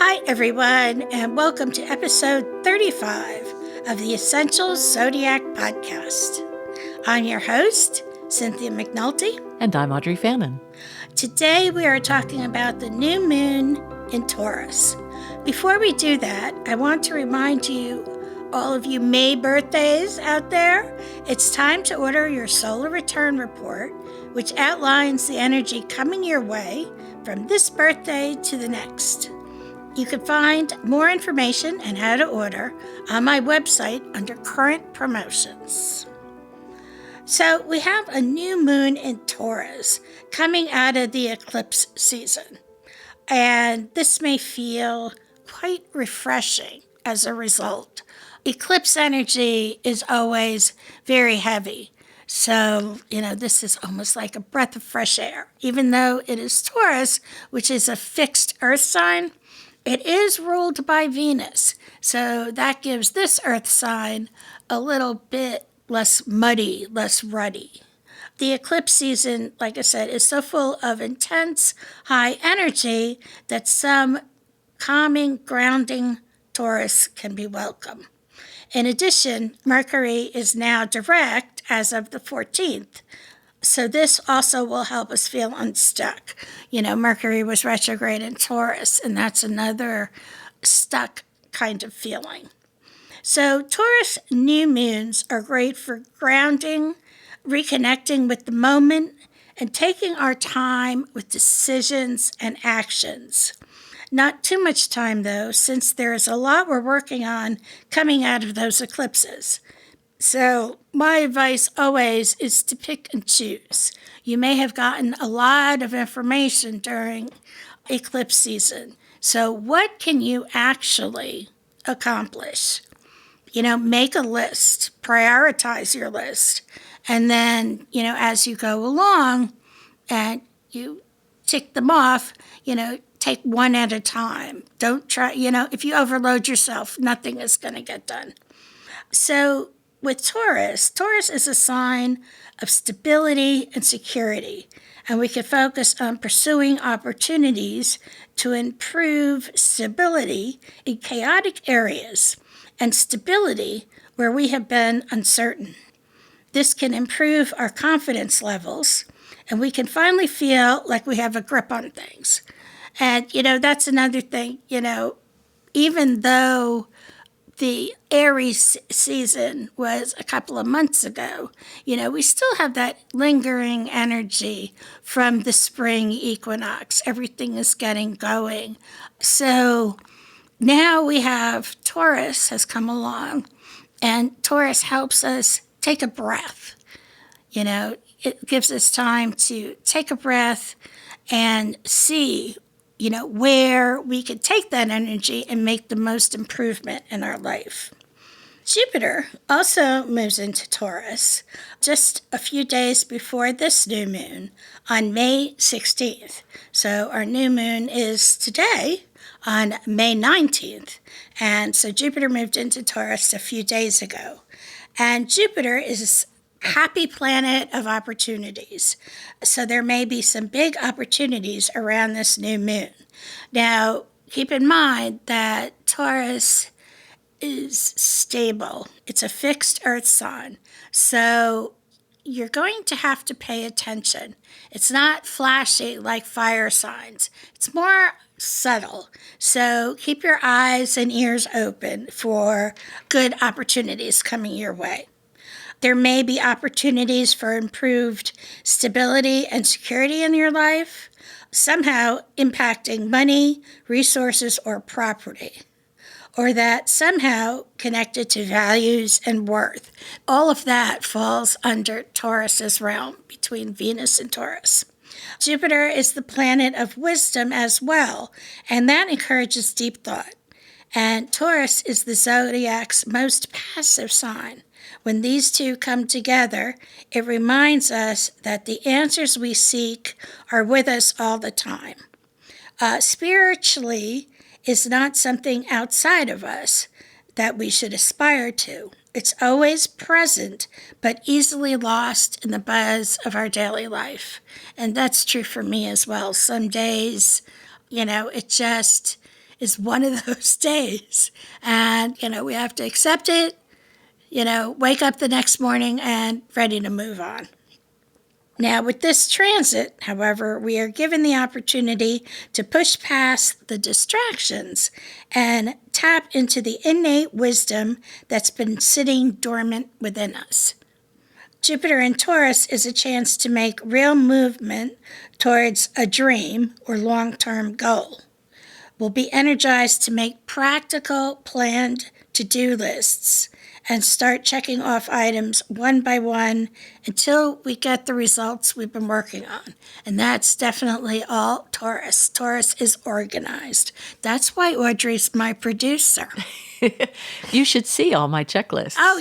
Hi, everyone, and welcome to episode 35 of the Essential Zodiac Podcast. I'm your host, Cynthia McNulty. And I'm Audrey Fannin. Today we are talking about the new moon in Taurus. Before we do that, I want to remind you, all of you May birthdays out there, it's time to order your solar return report, which outlines the energy coming your way from this birthday to the next. You can find more information and how to order on my website under current promotions. So we have a new moon in Taurus coming out of the eclipse season. And this may feel quite refreshing as a result. Eclipse energy is always very heavy. So, this is almost like a breath of fresh air. Even though it is Taurus, which is a fixed earth sign, it is ruled by Venus, so that gives this earth sign a little bit less muddy, less ruddy. The eclipse season, like I said, is so full of intense, high energy that some calming, grounding Taurus can be welcome. In addition, Mercury is now direct as of the 14th. So this also will help us feel unstuck. Mercury was retrograde in Taurus, and that's another stuck kind of feeling. So Taurus new moons are great for grounding, reconnecting with the moment, and taking our time with decisions and actions. Not too much time, though, since there is a lot we're working on coming out of those eclipses. So my advice always is to pick and choose. You may have gotten a lot of information during eclipse season. So what can you actually accomplish? Make a list, prioritize your list. And then, as you go along and you tick them off, take one at a time. Don't try, if you overload yourself, nothing is going to get done. So with Taurus is a sign of stability and security, and we can focus on pursuing opportunities to improve stability in chaotic areas and stability where we have been uncertain. This can improve our confidence levels, and we can finally feel like we have a grip on things. And, that's another thing, even though the Aries season was a couple of months ago, we still have that lingering energy from the spring equinox. Everything is getting going. So now we have Taurus has come along, and Taurus helps us take a breath. It gives us time to take a breath and see where we could take that energy and make the most improvement in our life. Jupiter also moves into Taurus just a few days before this new moon on May 16th. So our new moon is today on May 19th. And so Jupiter moved into Taurus a few days ago. And Jupiter is happy planet of opportunities. So there may be some big opportunities around this new moon. Now, keep in mind that Taurus is stable. It's a fixed earth sign. So you're going to have to pay attention. It's not flashy like fire signs. It's more subtle. So keep your eyes and ears open for good opportunities coming your way. There may be opportunities for improved stability and security in your life, somehow impacting money, resources, or property, or that somehow connected to values and worth. All of that falls under Taurus's realm between Venus and Taurus. Jupiter is the planet of wisdom as well, and that encourages deep thought. And Taurus is the zodiac's most passive sign. When these two come together, it reminds us that the answers we seek are with us all the time. Spiritually is not something outside of us that we should aspire to. It's always present, but easily lost in the buzz of our daily life. And that's true for me as well. Some days, it just is one of those days. And, we have to accept it, wake up the next morning and ready to move on. Now, with this transit, however, we are given the opportunity to push past the distractions and tap into the innate wisdom that's been sitting dormant within us. Jupiter in Taurus is a chance to make real movement towards a dream or long-term goal. We'll be energized to make practical, planned to-do lists and start checking off items one by one until we get the results we've been working on. And that's definitely all Taurus. Taurus is organized. That's why Audrey's my producer. You should see all my checklists. Oh,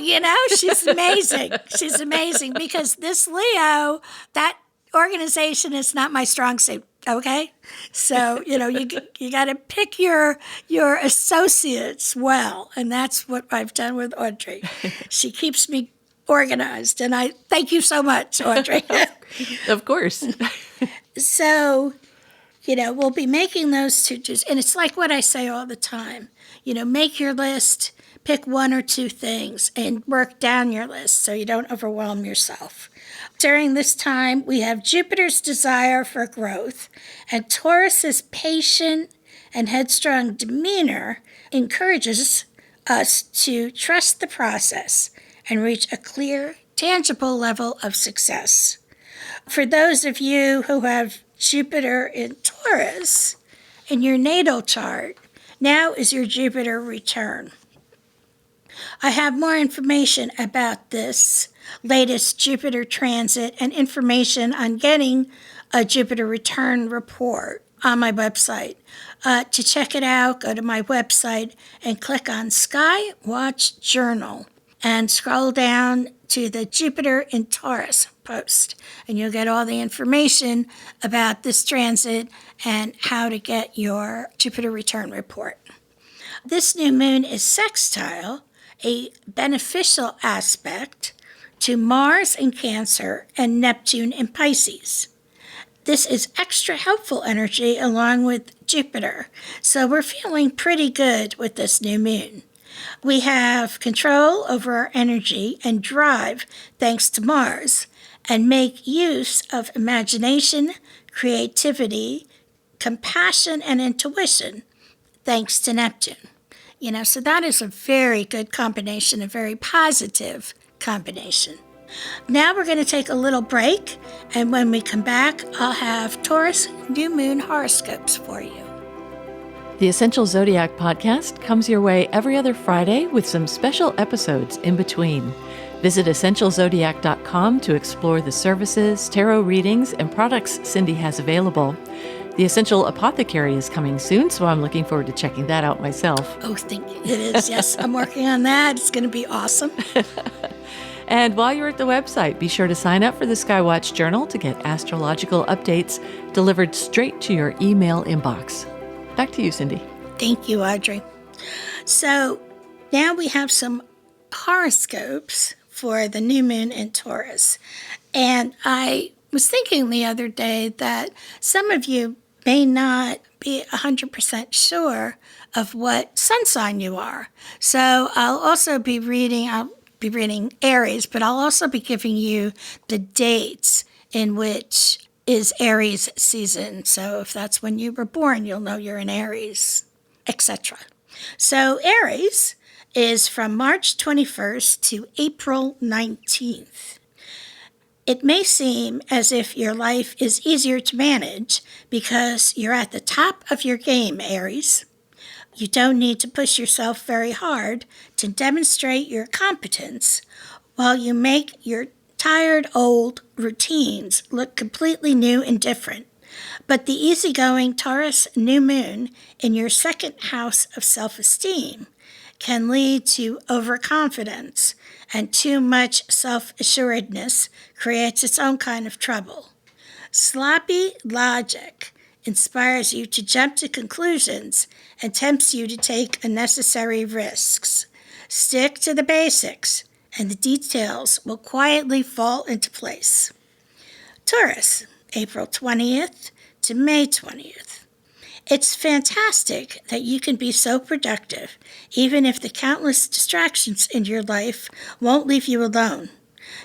she's amazing. She's amazing because this Leo, that organization is not my strong suit. Okay, so you got to pick your associates well, and that's what I've done with Audrey. She keeps me organized, and I thank you so much, Audrey. Of course. So, we'll be making those to-dos, and it's like what I say all the time. Make your list, pick one or two things, and work down your list so you don't overwhelm yourself. During this time, we have Jupiter's desire for growth, and Taurus's patient and headstrong demeanor encourages us to trust the process and reach a clear, tangible level of success. For those of you who have Jupiter in Taurus in your natal chart, now is your Jupiter return. I have more information about this latest Jupiter transit and information on getting a Jupiter return report on my website. To check it out, go to my website and click on Sky Watch Journal and scroll down to the Jupiter in Taurus post, and you'll get all the information about this transit and how to get your Jupiter return report. This new moon is sextile, a beneficial aspect to Mars in Cancer and Neptune in Pisces. This is extra helpful energy along with Jupiter, so we're feeling pretty good with this new moon. We have control over our energy and drive thanks to Mars, and make use of imagination, creativity, compassion, and intuition thanks to Neptune. So that is a very good combination, a very positive combination. Now we're going to take a little break, and when we come back, I'll have Taurus new moon horoscopes for you. The Essential Zodiac podcast comes your way every other Friday with some special episodes in between. Visit EssentialZodiac.com to explore the services, tarot readings, and products Cindy has available. The Essential Apothecary is coming soon, so I'm looking forward to checking that out myself. Oh, thank you. It is, yes. I'm working on that. It's going to be awesome. And while you're at the website, be sure to sign up for the Skywatch Journal to get astrological updates delivered straight to your email inbox. Back to you, Cindy. Thank you, Audrey. So now we have some horoscopes for the new moon in Taurus. And I was thinking the other day that some of you may not be 100% sure of what sun sign you are. So I'll be reading Aries, but I'll also be giving you the dates in which is Aries season. So if that's when you were born, you'll know you're in Aries, etc. So Aries is from March 21st to April 19th. It may seem as if your life is easier to manage because you're at the top of your game, Aries. You don't need to push yourself very hard to demonstrate your competence while you make your tired old routines look completely new and different. But the easygoing Taurus new moon in your second house of self-esteem can lead to overconfidence, and too much self-assuredness creates its own kind of trouble. Sloppy logic inspires you to jump to conclusions and tempts you to take unnecessary risks. Stick to the basics, and the details will quietly fall into place. Taurus, April 20th to May 20th. It's fantastic that you can be so productive, even if the countless distractions in your life won't leave you alone.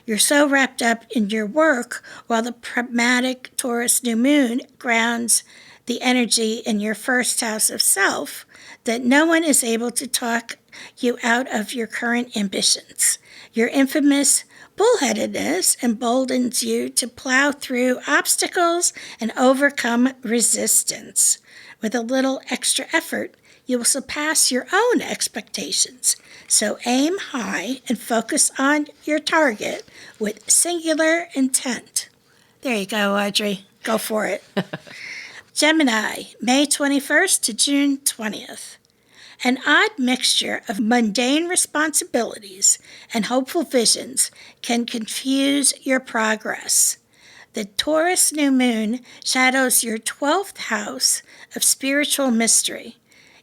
You're so wrapped up in your work while the pragmatic Taurus new moon grounds the energy in your first house of self that no one is able to talk you out of your current ambitions. Your infamous bullheadedness emboldens you to plow through obstacles and overcome resistance. With a little extra effort, you will surpass your own expectations. So aim high and focus on your target with singular intent. There you go, Audrey. Go for it. Gemini, May 21st to June 20th. An odd mixture of mundane responsibilities and hopeful visions can confuse your progress. The Taurus new moon shadows your 12th house of spiritual mystery,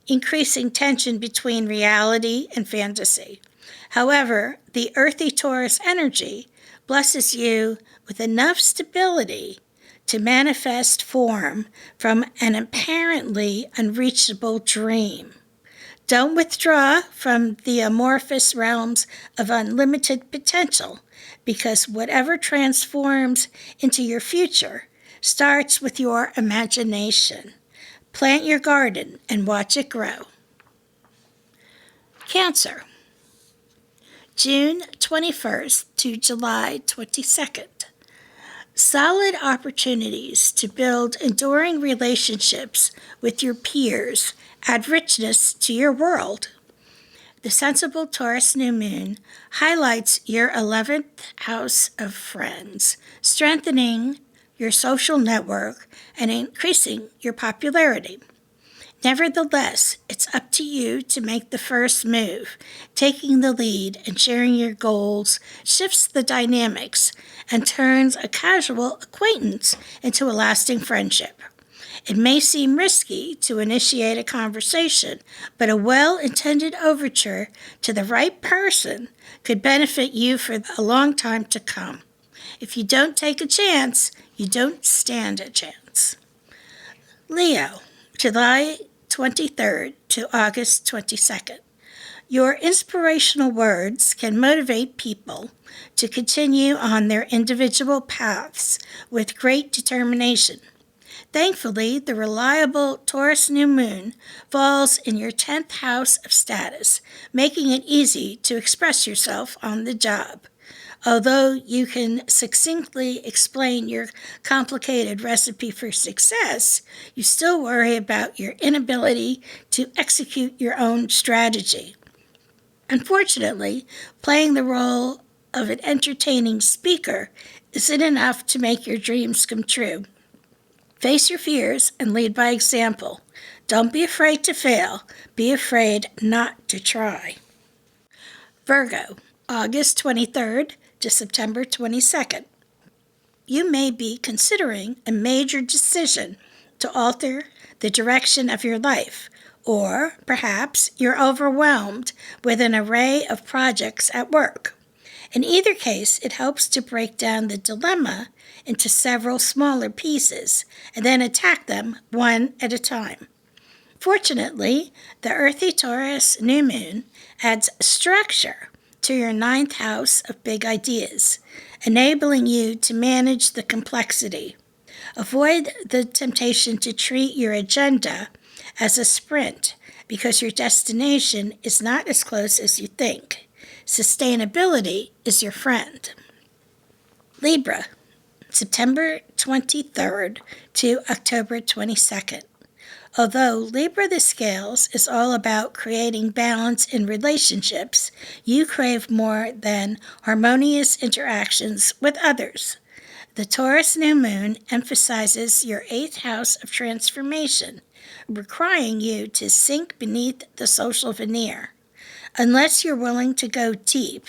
increasing tension between reality and fantasy. However, the earthy Taurus energy blesses you with enough stability to manifest form from an apparently unreachable dream. Don't withdraw from the amorphous realms of unlimited potential, because whatever transforms into your future starts with your imagination. Plant your garden and watch it grow. Cancer, June 21st to July 22nd. Solid opportunities to build enduring relationships with your peers add richness to your world. The sensible Taurus new moon highlights your 11th house of friends, strengthening your social network and increasing your popularity. Nevertheless, it's up to you to make the first move. Taking the lead and sharing your goals shifts the dynamics and turns a casual acquaintance into a lasting friendship. It may seem risky to initiate a conversation, but a well-intended overture to the right person could benefit you for a long time to come. If you don't take a chance, you don't stand a chance. Leo, July 23rd to August 22nd. Your inspirational words can motivate people to continue on their individual paths with great determination. Thankfully, the reliable Taurus new moon falls in your 10th house of status, making it easy to express yourself on the job. Although you can succinctly explain your complicated recipe for success, you still worry about your inability to execute your own strategy. Unfortunately, playing the role of an entertaining speaker isn't enough to make your dreams come true. Face your fears and lead by example. Don't be afraid to fail. Be afraid not to try. Virgo, August 23rd to September 22nd. You may be considering a major decision to alter the direction of your life, or perhaps you're overwhelmed with an array of projects at work. In either case, it helps to break down the dilemma into several smaller pieces and then attack them one at a time. Fortunately, the earthy Taurus new moon adds structure to your 9th house of big ideas, enabling you to manage the complexity. Avoid the temptation to treat your agenda as a sprint, because your destination is not as close as you think. Sustainability is your friend. Libra, September 23rd to October 22nd. Although Libra the Scales is all about creating balance in relationships, you crave more than harmonious interactions with others. The Taurus new moon emphasizes your 8th house of transformation, requiring you to sink beneath the social veneer. Unless you're willing to go deep,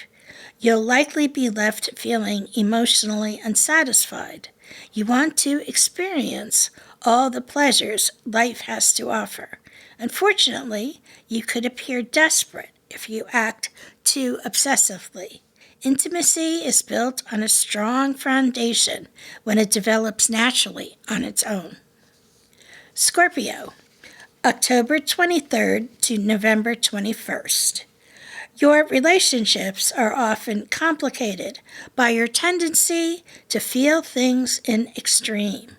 you'll likely be left feeling emotionally unsatisfied. You want to experience all the pleasures life has to offer. Unfortunately, you could appear desperate if you act too obsessively. Intimacy is built on a strong foundation when it develops naturally on its own. Scorpio, October 23rd to November 21st. Your relationships are often complicated by your tendency to feel things in extreme.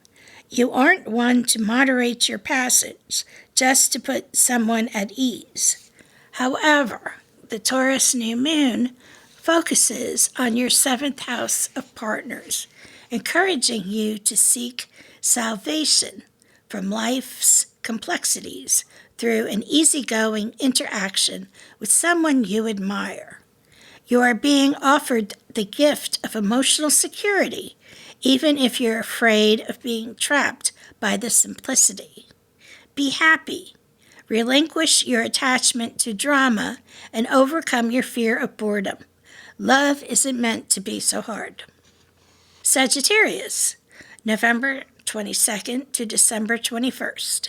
You aren't one to moderate your passage just to put someone at ease. However, the Taurus new moon focuses on your 7th house of partners, encouraging you to seek salvation from life's complexities through an easygoing interaction with someone you admire. You are being offered the gift of emotional security, even if you're afraid of being trapped by the simplicity. Be happy. Relinquish your attachment to drama and overcome your fear of boredom. Love isn't meant to be so hard. Sagittarius, November 22nd to December 21st.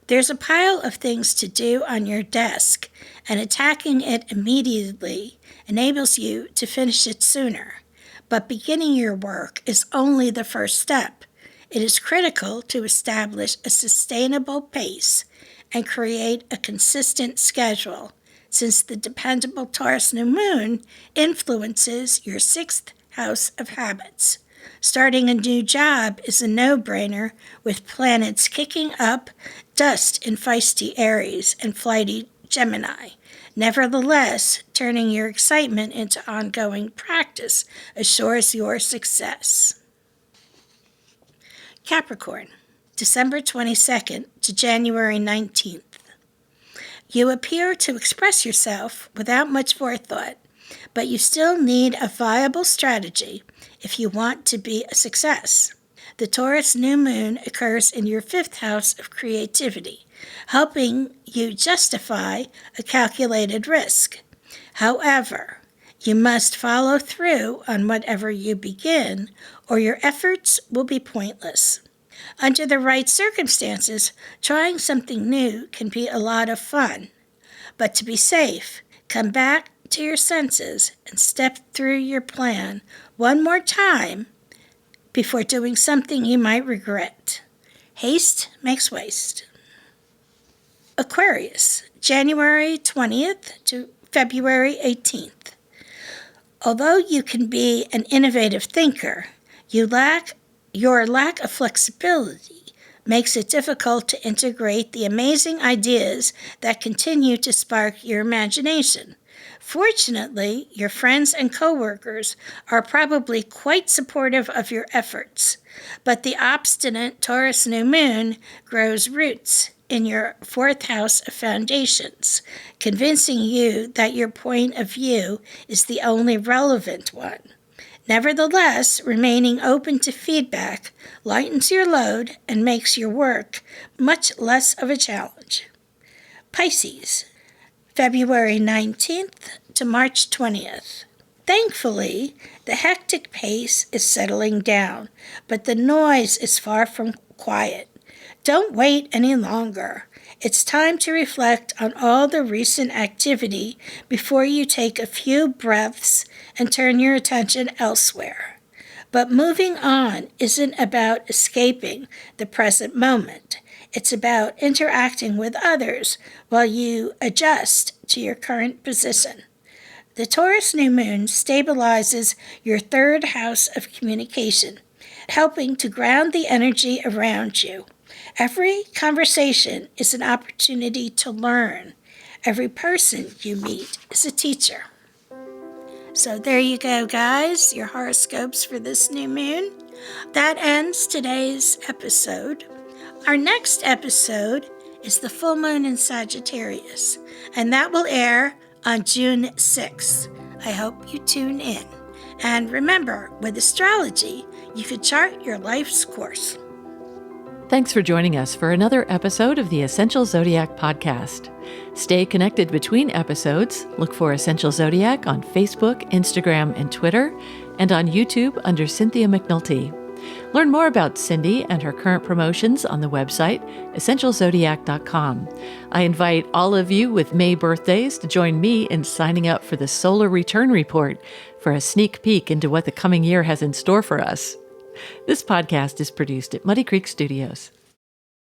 There's a pile of things to do on your desk, and attacking it immediately enables you to finish it sooner. But beginning your work is only the first step. It is critical to establish a sustainable pace and create a consistent schedule, since the dependable Taurus new moon influences your 6th house of habits. Starting a new job is a no-brainer, with planets kicking up dust in feisty Aries and flighty Gemini. Nevertheless, turning your excitement into ongoing practice assures your success. Capricorn, December 22nd to January 19th. You appear to express yourself without much forethought, but you still need a viable strategy if you want to be a success. The Taurus new moon occurs in your 5th house of creativity, helping you justify a calculated risk. However, you must follow through on whatever you begin, or your efforts will be pointless. Under the right circumstances, trying something new can be a lot of fun. But to be safe, come back to your senses and step through your plan one more time before doing something you might regret. Haste makes waste. Aquarius, January 20th to February 18th. Although you can be an innovative thinker, your lack of flexibility makes it difficult to integrate the amazing ideas that continue to spark your imagination. Fortunately, your friends and coworkers are probably quite supportive of your efforts, but the obstinate Taurus new moon grows roots in your 4th house of foundations, convincing you that your point of view is the only relevant one. Nevertheless, remaining open to feedback lightens your load and makes your work much less of a challenge. Pisces, February 19th to March 20th. Thankfully, the hectic pace is settling down, but the noise is far from quiet. Don't wait any longer. It's time to reflect on all the recent activity before you take a few breaths and turn your attention elsewhere. But moving on isn't about escaping the present moment. It's about interacting with others while you adjust to your current position. The Taurus new moon stabilizes your 3rd house of communication, helping to ground the energy around you. Every conversation is an opportunity to learn. Every person you meet is a teacher. So there you go, guys, your horoscopes for this new moon. That ends today's episode. Our next episode is the full moon in Sagittarius, and that will air on June 6th. I hope you tune in. And remember, with astrology, you could chart your life's course. Thanks for joining us for another episode of the Essential Zodiac podcast. Stay connected between episodes. Look for Essential Zodiac on Facebook, Instagram, and Twitter, and on YouTube under Cynthia McNulty. Learn more about Cindy and her current promotions on the website, essentialzodiac.com. I invite all of you with May birthdays to join me in signing up for the Solar Return Report for a sneak peek into what the coming year has in store for us. This podcast is produced at Muddy Creek Studios.